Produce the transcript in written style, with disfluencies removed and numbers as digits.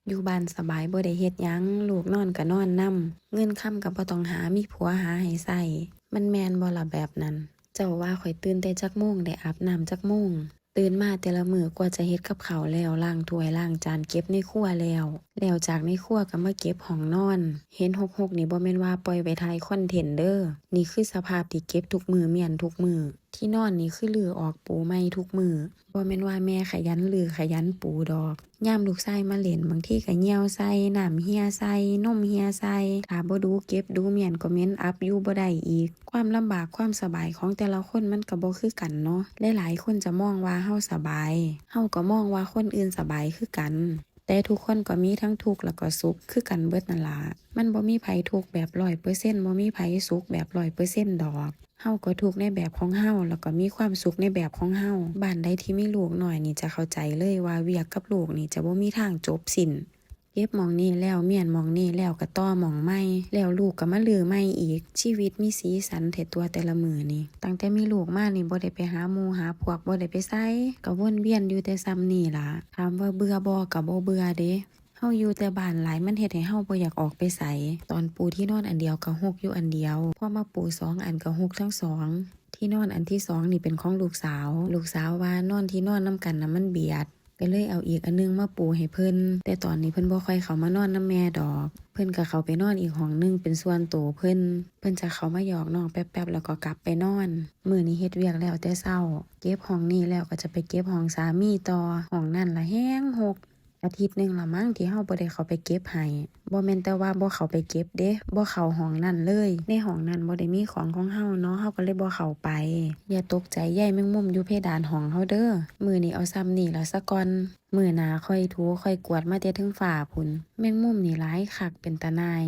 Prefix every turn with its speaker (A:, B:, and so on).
A: อยู่บ้านสบายบ่ได้เฮ็ดหยังลูกนอนก็นอนนำเงินค่ำก็บ่ต้องหามีผัวหาให้ใช้มันแม่นบ่ล่ะแบบนั้นเจ้าว่าข้อยตื่นแต่จักโมงได้อาบน้ำจักโมงตื่นมาแต่ละมื้อกว่าจะเฮ็ดกับข้าวแล้วล้างถ้วยล้างจานเก็บในครัวแล้วจากในครัวก็มาเก็บห้องนอนเห็นหกๆนี่บ่แม่นว่าปล่อยไว้ถ่ายคอนเทนต์เด้อนี่คือสภาพที่เก็บทุกมื้อเมียนทุกมื้อที่นอนนี่คือรื้อออกปูใหม่ทุกมื้อบ่แม่นว่าแม่ขยันรื้อขยันปูดอกยามลูกชายมาเล่นบางทีก็เหี่ยวใส่น้ำเหี่ยใส่นมเหี่ยใส่ถ้าบ่ดูเก็บดูเมียนก็เหม็นอับอยู่บ่ได้อีกความลำบากความสบายของแต่ละคนมันก็บ่คือกันเนาะหลายๆคนจะมองว่าเฮาสบายเฮาก็มองว่าคนอื่นสบายคือกันแต่ทุกคนก็มีทั้งทุกข์แล้วก็สุขคือกันเบิดนั่นล่ะมันบ่มีไผทุกข์แบบ 100% บ่มีไผสุขแบบ 100% ดอกเฮาก็ทุกข์ในแบบของเฮาแล้วก็มีความสุขในแบบของเฮาบ้านใดที่มีลูกน้อยนี่จะเข้าใจเลยว่าเวียกกับลูกนี่จะบ่มีทางจบสิ้นเก็บหม้องนี้แล้วเมียนหม้องนี้แล้วก็ต่อหม้องใหม่แล้วลูกก็มารื้อใหม่อีกชีวิตมีสีสันแท้ตัวแต่ละมื้อนี่ตั้งแต่มีลูกมานี่บ่ได้ไปหาหมู่หาพวกบ่ได้ไปไสก็วนเวียนอยู่แต่ส่ำนี้ล่ะถามว่าเบื่อบ่ก็บ่เบื่อเดะเฮาอยู่แต่บ้านหลายมันเฮ็ดให้เฮาบ่อยากออกไปไสตอนปูที่นอนอันเดียวก็ฮกอยู่อันเดียวพอมาปู2อันก็ฮกทั้งสองที่นอนอันที่2นี่เป็นของลูกสาวว่านอนที่นอนนำกันน่ะมันเบียดก็เลยเอาอีกอันนึงมาปูให้เพิ่นแต่ตอนนี้เพิ่นบ่ค่อยเข้ามานอนนำแม่ดอกเพิ่นก็เข้าไปนอนอีกห้องนึงเป็นส่วนตัวเพิ่นจะเข้ามาหยอกน้องแป๊บๆแล้วก็กลับไปนอนมื้อนี้เฮ็ดเวียกแล้วแต่เช้าเก็บห้องนี้แล้วก็จะไปเก็บห้องสามีต่อห้องนั้นล่ะแฮงรกอาทิตย์หนึ่งละมั้งที่เฮาบ่ได้เข้าไปเก็บให้บ่แม่นแต่ว่าบ่เข้าไปเก็บเด้บ่เข้าห้องนั้นเลยในห้องนั้นบ่ได้มีของของเฮาเนาะเฮาก็เลยบ่เข้าไปอย่าตกใจใยแมงมุมอยู่เพดานห้องเฮาเด้อมื้อนี้เอาซ้ำนี่ล่ะซะก่อนมื้อหน้าค่อยถูค่อยกวาดมาแต่ถึงฝ้าพุ่นแมงมุมนี่หลายคักเป็นตาหน่าย